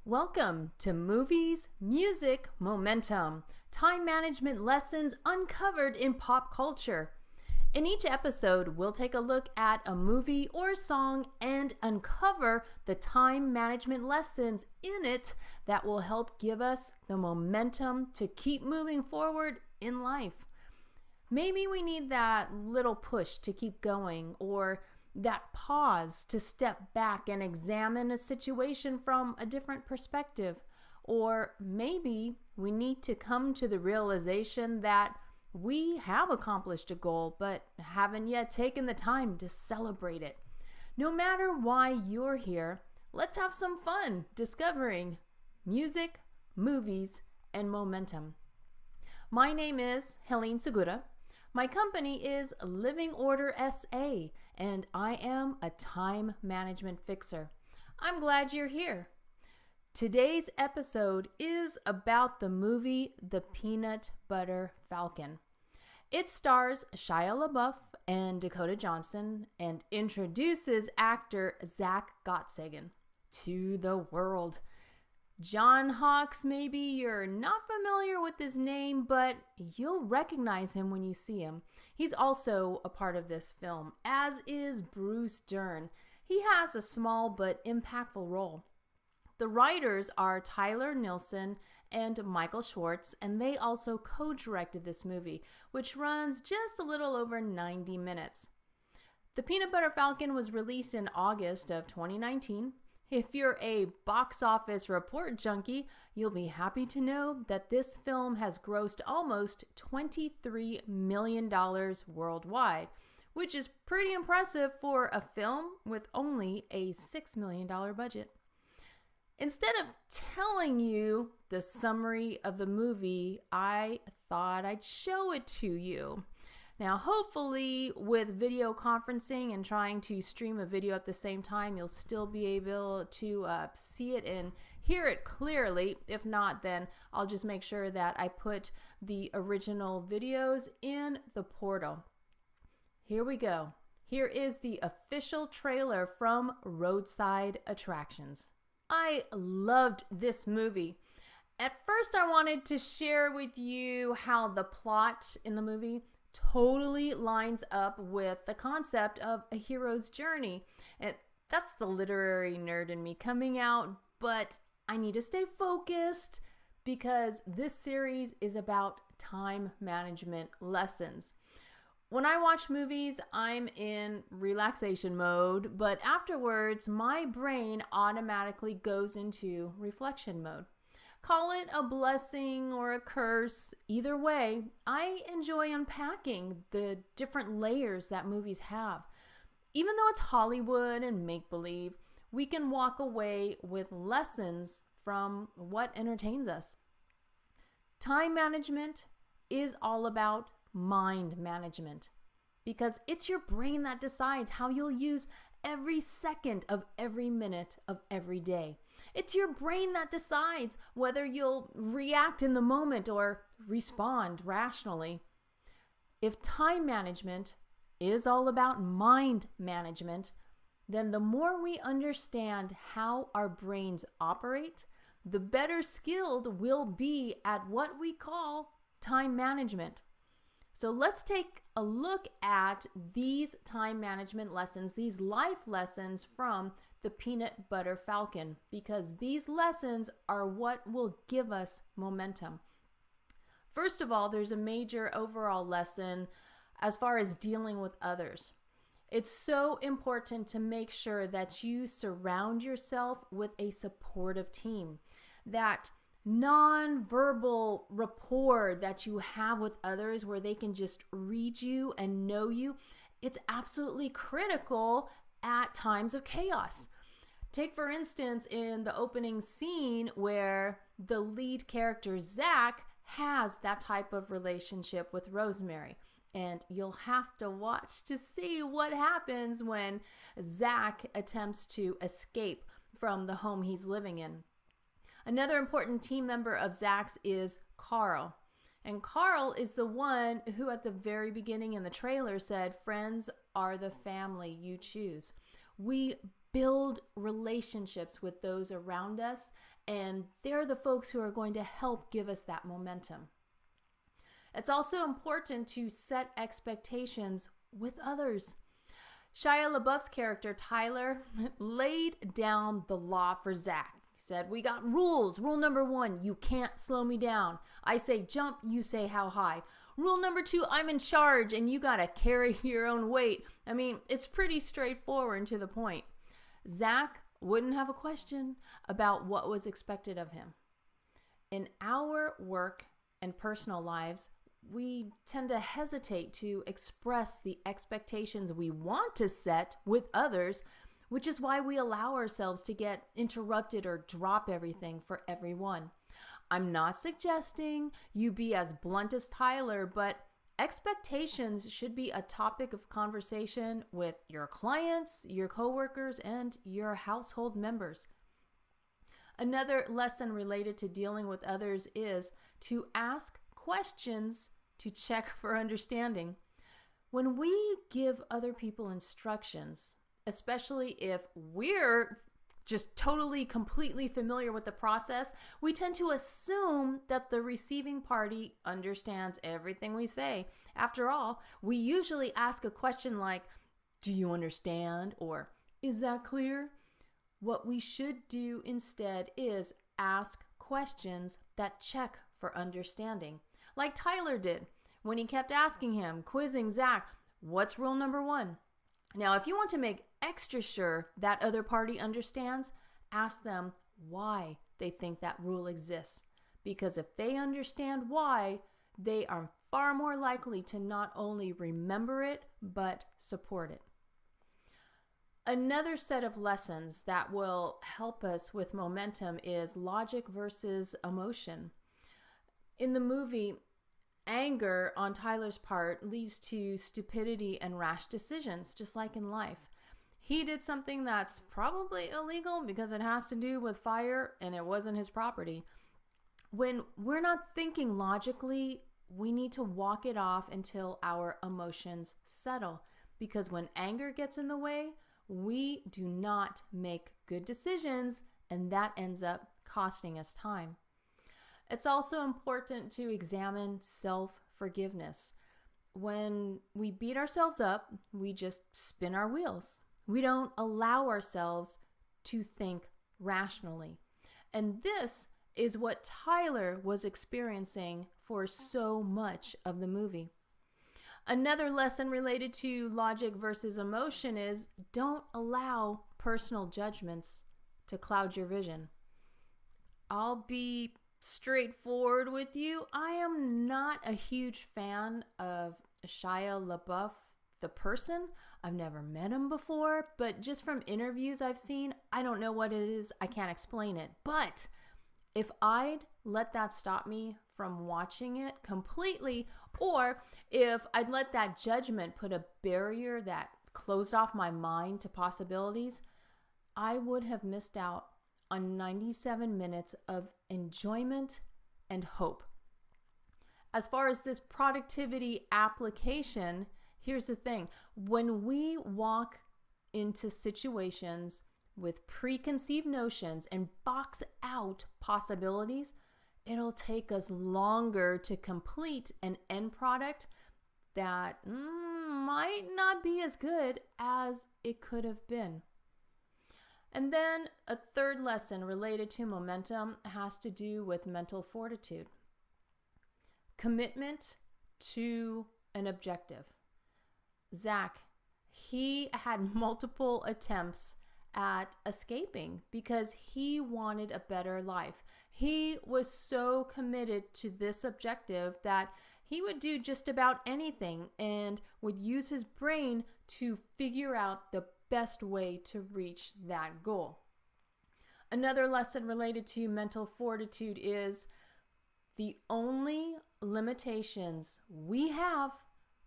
Welcome to Movies, Music, Momentum, time management lessons uncovered in pop culture. In each episode, we'll take a look at a movie or song and uncover the time management lessons in it that will help give us the momentum to keep moving forward in life. Maybe we need that little push to keep going, or that pause to step back and examine a situation from a different perspective. Or maybe we need to come to the realization that we have accomplished a goal but haven't yet taken the time to celebrate it. No matter why you're here, let's have some fun discovering music, movies, and momentum. My name is Helene Segura. My company is Living Order SA, and I am a time management fixer. I'm glad you're here. Today's episode is about the movie The Peanut Butter Falcon. It stars Shia LaBeouf and Dakota Johnson and introduces actor Zach Gottsagen to the world. John Hawkes, maybe you're not familiar with his name, but you'll recognize him when you see him. He's also a part of this film, as is Bruce Dern. He has a small but impactful role. The writers are Tyler Nilson and Michael Schwartz, and they also co-directed this movie, which runs just a little over 90 minutes. The Peanut Butter Falcon was released in August of 2019. If you're a box office report junkie, you'll be happy to know that this film has grossed almost $23 million worldwide, which is pretty impressive for a film with only a $6 million budget. Instead of telling you the summary of the movie, I thought I'd show it to you. Now, hopefully with video conferencing and trying to stream a video at the same time, you'll still be able to see it and hear it clearly. If not, then I'll just make sure that I put the original videos in the portal. Here we go. Here is the official trailer from Roadside Attractions. I loved this movie. At first, I wanted to share with you how the plot in the movie totally lines up with the concept of a hero's journey. And that's the literary nerd in me coming out, but I need to stay focused because this series is about time management lessons. When I watch movies, I'm in relaxation mode, but afterwards, my brain automatically goes into reflection mode. Call it a blessing or a curse. Either way, I enjoy unpacking the different layers that movies have. Even though it's Hollywood and make-believe, we can walk away with lessons from what entertains us. Time management is all about mind management because it's your brain that decides how you'll use every second of every minute of every day. It's your brain that decides whether you'll react in the moment or respond rationally. If time management is all about mind management, then the more we understand how our brains operate, the better skilled we'll be at what we call time management. So let's take a look at these time management lessons, these life lessons from the Peanut Butter Falcon, because these lessons are what will give us momentum. First of all, there's a major overall lesson as far as dealing with others. It's so important to make sure that you surround yourself with a supportive team, that non-verbal rapport that you have with others where they can just read you and know you. It's absolutely critical at times of chaos. Take, for instance, in the opening scene where the lead character, Zach, has that type of relationship with Rosemary. And you'll have to watch to see what happens when Zach attempts to escape from the home he's living in. Another important team member of Zach's is Carl. And Carl is the one who at the very beginning in the trailer said, "Friends are the family you choose." We build relationships with those around us, and they're the folks who are going to help give us that momentum. It's also important to set expectations with others. Shia LaBeouf's character, Tyler, laid down the law for Zach. He said, we got rules. Rule number 1, you can't slow me down. I say jump, you say how high. Rule number 2, I'm in charge and you got to carry your own weight. I mean, it's pretty straightforward and to the point. Zach wouldn't have a question about what was expected of him. In our work and personal lives, we tend to hesitate to express the expectations we want to set with others, which is why we allow ourselves to get interrupted or drop everything for everyone. I'm not suggesting you be as blunt as Tyler, but expectations should be a topic of conversation with your clients, your coworkers, and your household members. Another lesson related to dealing with others is to ask questions to check for understanding. When we give other people instructions, especially if we're just totally, completely familiar with the process, we tend to assume that the receiving party understands everything we say. After all, we usually ask a question like, do you understand? Or, is that clear? What we should do instead is ask questions that check for understanding. Like Tyler did when he kept asking him, quizzing Zach, what's rule number 1? Now, if you want to make extra sure that other party understands, ask them why they think that rule exists. Because if they understand why, they are far more likely to not only remember it, but support it. Another set of lessons that will help us with momentum is logic versus emotion. In the movie, anger on Tyler's part leads to stupidity and rash decisions, just like in life. He did something that's probably illegal because it has to do with fire and it wasn't his property. When we're not thinking logically, we need to walk it off until our emotions settle. Because when anger gets in the way, we do not make good decisions, and that ends up costing us time. It's also important to examine self-forgiveness. When we beat ourselves up, we just spin our wheels. We don't allow ourselves to think rationally. And this is what Tyler was experiencing for so much of the movie. Another lesson related to logic versus emotion is don't allow personal judgments to cloud your vision. I'll be straightforward with you. I am not a huge fan of Shia LaBeouf, the person. I've never met him before, but just from interviews I've seen, I don't know what it is. I can't explain it. But if I'd let that stop me from watching it completely, or if I'd let that judgment put a barrier that closed off my mind to possibilities, I would have missed out on 97 minutes of enjoyment and hope. As far as this productivity application, here's the thing. When we walk into situations with preconceived notions and box out possibilities, it'll take us longer to complete an end product that might not be as good as it could have been. And then a third lesson related to momentum has to do with mental fortitude. Commitment to an objective. Zach, he had multiple attempts at escaping because he wanted a better life. He was so committed to this objective that he would do just about anything and would use his brain to figure out the best way to reach that goal. Another lesson related to mental fortitude is the only limitations we have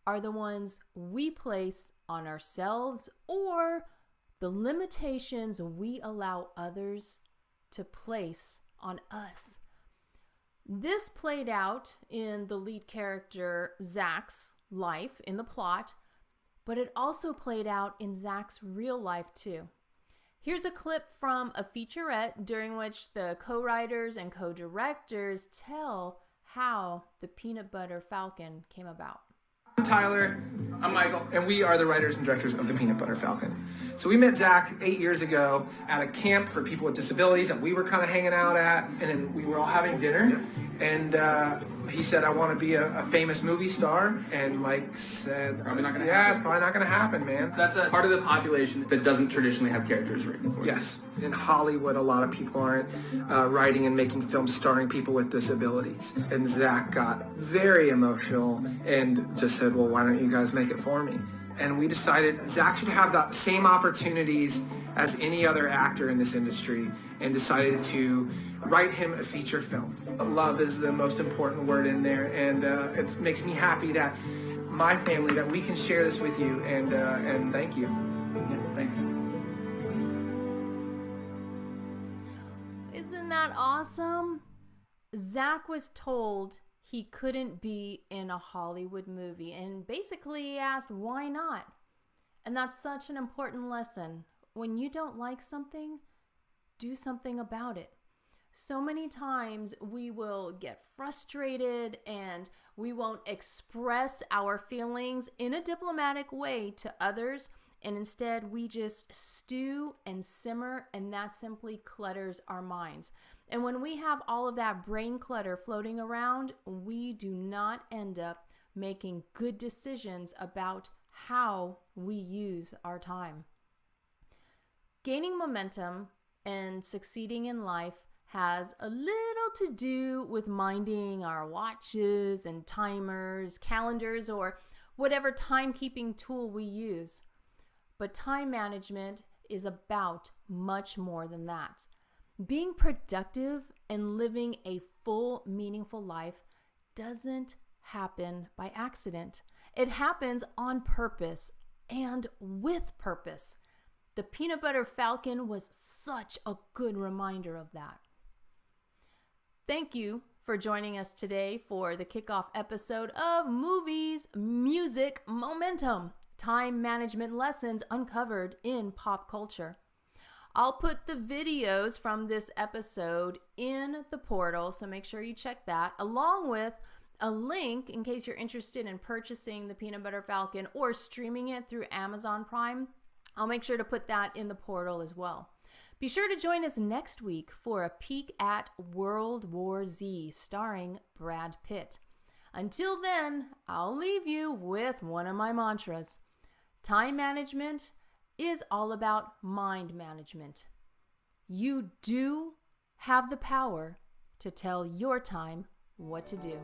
are the ones we place on ourselves or the limitations we allow others to place on us. This played out in the lead character Zach's life in the plot, but it also played out in Zach's real life too. Here's a clip from a featurette during which the co-writers and co-directors tell how the Peanut Butter Falcon came about. I'm Tyler. I'm Michael. And we are the writers and directors of the Peanut Butter Falcon. So we met Zach 8 years ago at a camp for people with disabilities that we were kind of hanging out at. And then we were all having dinner. And he said, I want to be a famous movie star. And Mike said, Probably not going to yeah, happen. it's probably not going to happen, man. That's a part of the population that doesn't traditionally have characters written for. Yes. In Hollywood, a lot of people aren't writing and making films starring people with disabilities. And Zach got very emotional and just said, well, why don't you guys make it for me? And we decided Zach should have the same opportunities as any other actor in this industry, and decided to write him a feature film. Love is the most important word in there, and it makes me happy that my family, that we can share this with you, and thank you. Yeah, thanks. Isn't that awesome? Zach was told he couldn't be in a Hollywood movie, and basically he asked, why not? And that's such an important lesson. When you don't like something, do something about it. So many times we will get frustrated and we won't express our feelings in a diplomatic way to others, and instead we just stew and simmer, and that simply clutters our minds. And when we have all of that brain clutter floating around, we do not end up making good decisions about how we use our time. Gaining momentum and succeeding in life has a little to do with minding our watches and timers, calendars, or whatever timekeeping tool we use. But time management is about much more than that. Being productive and living a full, meaningful life doesn't happen by accident. It happens on purpose and with purpose. The Peanut Butter Falcon was such a good reminder of that. Thank you for joining us today for the kickoff episode of Movies, Music, Momentum, Time Management Lessons Uncovered in Pop Culture. I'll put the videos from this episode in the portal, so make sure you check that, along with a link in case you're interested in purchasing the Peanut Butter Falcon or streaming it through Amazon Prime. I'll make sure to put that in the portal as well. Be sure to join us next week for a peek at World War Z starring Brad Pitt. Until then, I'll leave you with one of my mantras. Time management is all about mind management. You do have the power to tell your time what to do.